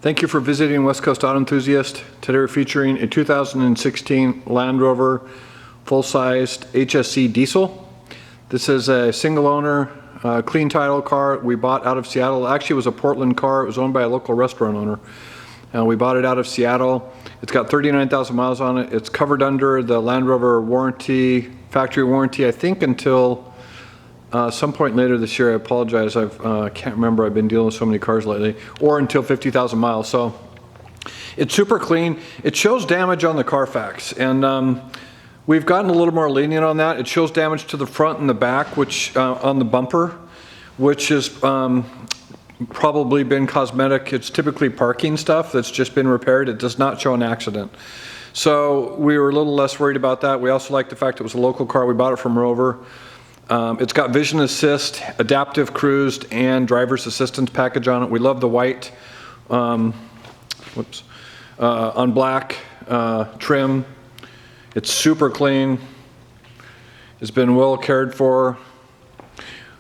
Thank you for visiting West Coast Auto Enthusiast. Today we're featuring a 2016 Land Rover full-sized HSE diesel. This is a single owner, clean title car we bought out of Seattle. Actually, it was a Portland car. It was owned by a local restaurant owner. We bought it out of Seattle. It's got 39,000 miles on it. It's covered under the Land Rover warranty, factory warranty, I think until some point later this year. I apologize, I can't remember. I've been dealing with so many cars lately. Or until 50,000 miles. So it's super clean. It shows damage on the Carfax, and we've gotten a little more lenient on that. It shows damage to the front and the back, which on the bumper, which has probably been cosmetic. It's typically parking stuff that's just been repaired. It does not show an accident. So we were a little less worried about that. We also like the fact it was a local car. We bought it from Rover. It's got vision assist, adaptive cruise, and driver's assistance package on it. We love the white, on black trim. It's super clean. It's been well cared for.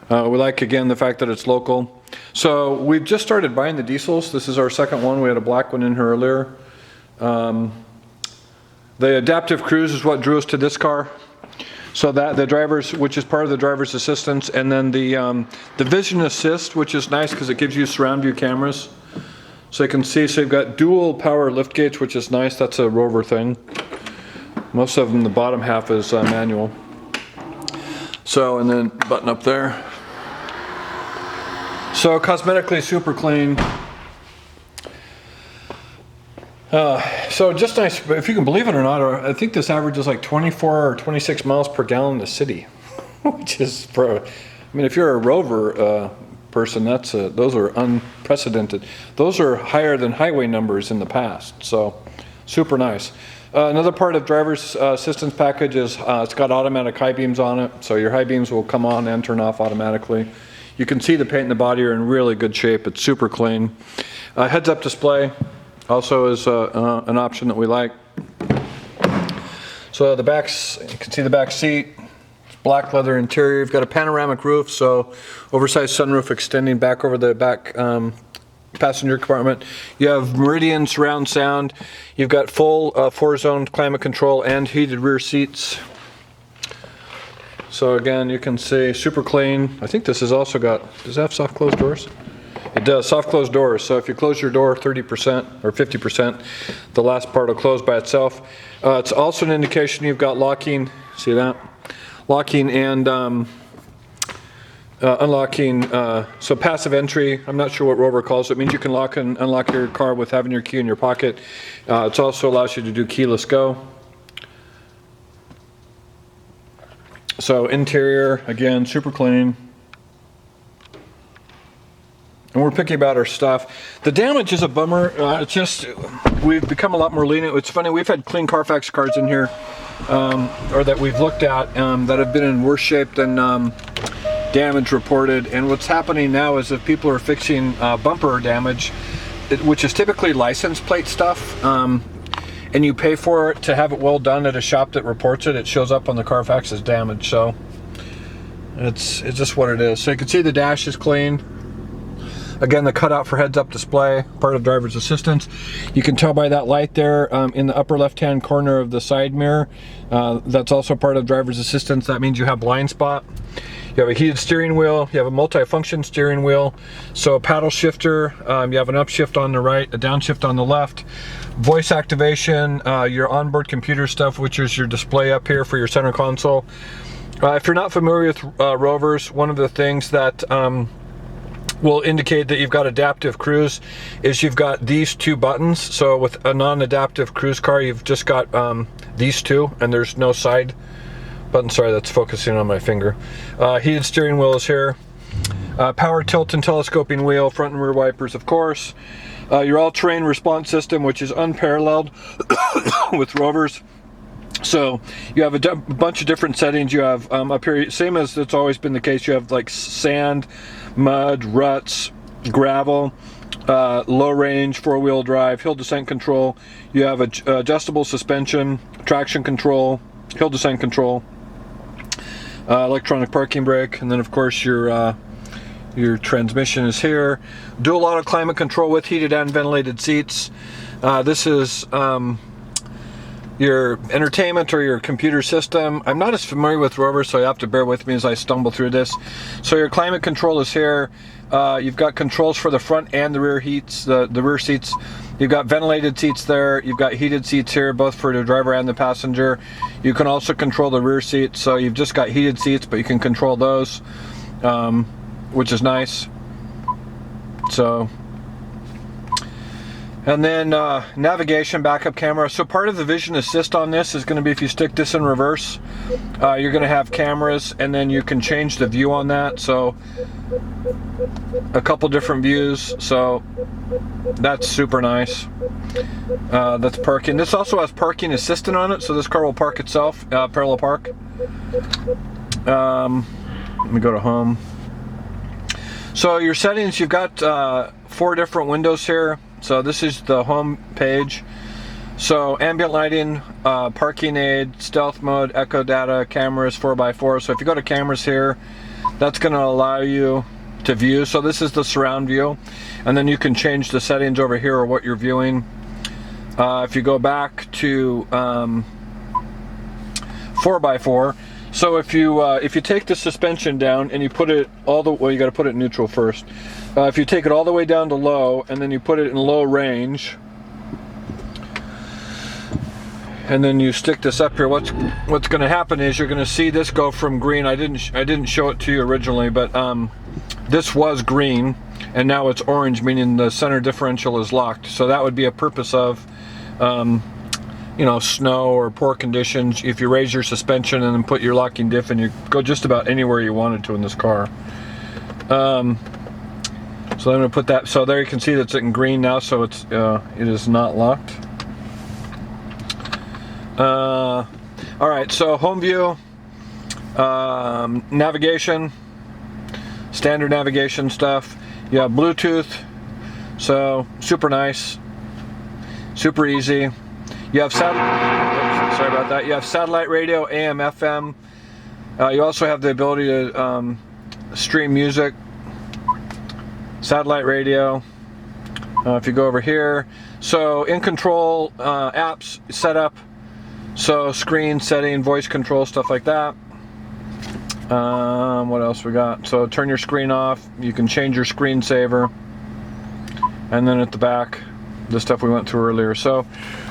We like, again, the fact that it's local. So we've just started buying the diesels. This is our second one. We had a black one in here earlier. The adaptive cruise is what drew us to this car. So that the driver's, which is part of the driver's assistance, and then the vision assist, which is nice because it gives you surround view cameras, so you can see. So you've got dual power lift gates, which is nice. That's a Rover thing. Most of them, the bottom half is manual. So, and then button up there. So cosmetically super clean. So just nice, but if you can believe it or not, I think this averages like 24 or 26 miles per gallon in the city, which is for, I mean, if you're a Rover person, that's those are unprecedented. Those are higher than highway numbers in the past, so super nice. Another part of driver's assistance package is it's got automatic high beams on it, so your high beams will come on and turn off automatically. You can see the paint and the body are in really good shape. It's super clean. Heads-up display also is an option that we like. So the backs, you can see the back seat. It's black leather interior. You've got a panoramic roof, so oversized sunroof extending back over the back passenger compartment. You have Meridian surround sound. You've got full 4-zone climate control and heated rear seats. So again, you can see super clean. I think this has also got, does it have soft closed doors? It does, soft closed doors. So if you close your door 30% or 50%, the last part will close by itself. It's also an indication you've got locking, see that? Locking and unlocking, so passive entry. I'm not sure what Rover calls it. It means you can lock and unlock your car with having your key in your pocket. It also allows you to do keyless go. So interior, again, super clean. And we're picky about our stuff. The damage is a bummer. It's just, we've become a lot more lenient. It's funny, we've had clean Carfax cars in here, or that we've looked at, that have been in worse shape than damage reported. And what's happening now is if people are fixing bumper damage, which is typically license plate stuff, and you pay for it to have it well done at a shop that reports it, it shows up on the Carfax as damage. So it's just what it is. So you can see the dash is clean. Again, the cutout for heads-up display, part of driver's assistance. You can tell by that light there in the upper left-hand corner of the side mirror. That's also part of driver's assistance. That means you have blind spot. You have a heated steering wheel. You have a multi-function steering wheel. So a paddle shifter. You have an upshift on the right, a downshift on the left. Voice activation, your onboard computer stuff, which is your display up here for your center console. If you're not familiar with Rovers, one of the things that will indicate that you've got adaptive cruise is you've got these two buttons. So with a non-adaptive cruise car, you've just got these two, and there's no side button. Sorry, that's focusing on my finger. Heated steering wheel is here. Power tilt and telescoping wheel, front and rear wipers, of course. Your all-terrain response system, which is unparalleled with Rovers. So you have a bunch of different settings. You have up here, same as it's always been the case, you have like sand, mud, ruts, gravel, low range, 4-wheel drive, hill descent control. You have adjustable suspension, traction control, hill descent control, electronic parking brake, and then of course your Your transmission is here. Dual auto climate control with heated and ventilated seats. This is your entertainment or your computer system. I'm not as familiar with Rover, so you have to bear with me as I stumble through this. So your climate control is here. You've got controls for the front and the rear heats, the rear seats. You've got ventilated seats there. You've got heated seats here, both for the driver and the passenger. You can also control the rear seats. So you've just got heated seats, but you can control those, which is nice. So, and then navigation, backup camera. So part of the vision assist on this is going to be, if you stick this in reverse, you're going to have cameras, and then you can change the view on that. So a couple different views. So that's super nice. That's parking. This also has parking assistant on it, so this car will park itself, parallel park. Let me go to home. So your settings, you've got 4 different windows here. So this is the home page. So ambient lighting, parking aid, stealth mode, echo data, cameras, 4x4. So if you go to cameras here, that's going to allow you to view. So this is the surround view, and then you can change the settings over here or what you're viewing. If you go back to 4x4, so if you take the suspension down and you put it all the way, you got to put it in neutral first. If you take it all the way down to low and then you put it in low range, and then you stick this up here, what's going to happen is you're going to see this go from green. I didn't show it to you originally, but this was green and now it's orange, meaning the center differential is locked. So that would be a purpose of you know, snow or poor conditions. If you raise your suspension and then put your locking diff in, you go just about anywhere you wanted to in this car. So I'm going to put that, so there you can see that's in green now, so it is not locked. Alright, so home view, navigation, standard navigation stuff. You have Bluetooth, so super nice, super easy. You have sorry about that. You have satellite radio, AM, FM. You also have the ability to stream music, satellite radio. If you go over here, so in control, apps, setup, so screen setting, voice control, stuff like that. What else we got? So turn your screen off. You can change your screensaver, and then at the back, the stuff we went through earlier. So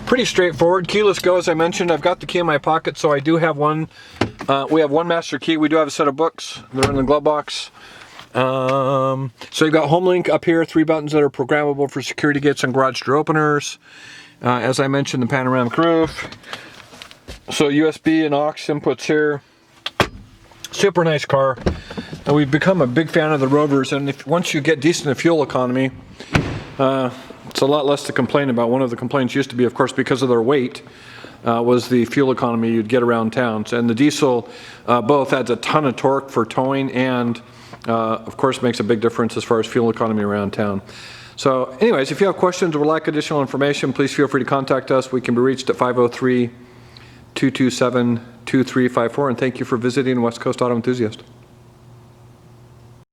pretty straightforward. Keyless go, as I mentioned. I've got the key in my pocket, so I do have one. We have one master key. We do have a set of books. They're in the glove box. So you've got home link up here, 3 buttons that are programmable for security gates and garage door openers. As I mentioned, the panoramic roof. So USB and aux inputs here. Super nice car. And we've become a big fan of the Rovers, and once you get decent fuel economy, it's a lot less to complain about. One of the complaints used to be, of course, because of their weight, was the fuel economy you'd get around town. And the diesel both adds a ton of torque for towing and, of course, makes a big difference as far as fuel economy around town. So anyways, if you have questions or would like additional information, please feel free to contact us. We can be reached at 503-227-2354. And thank you for visiting West Coast Auto Enthusiast.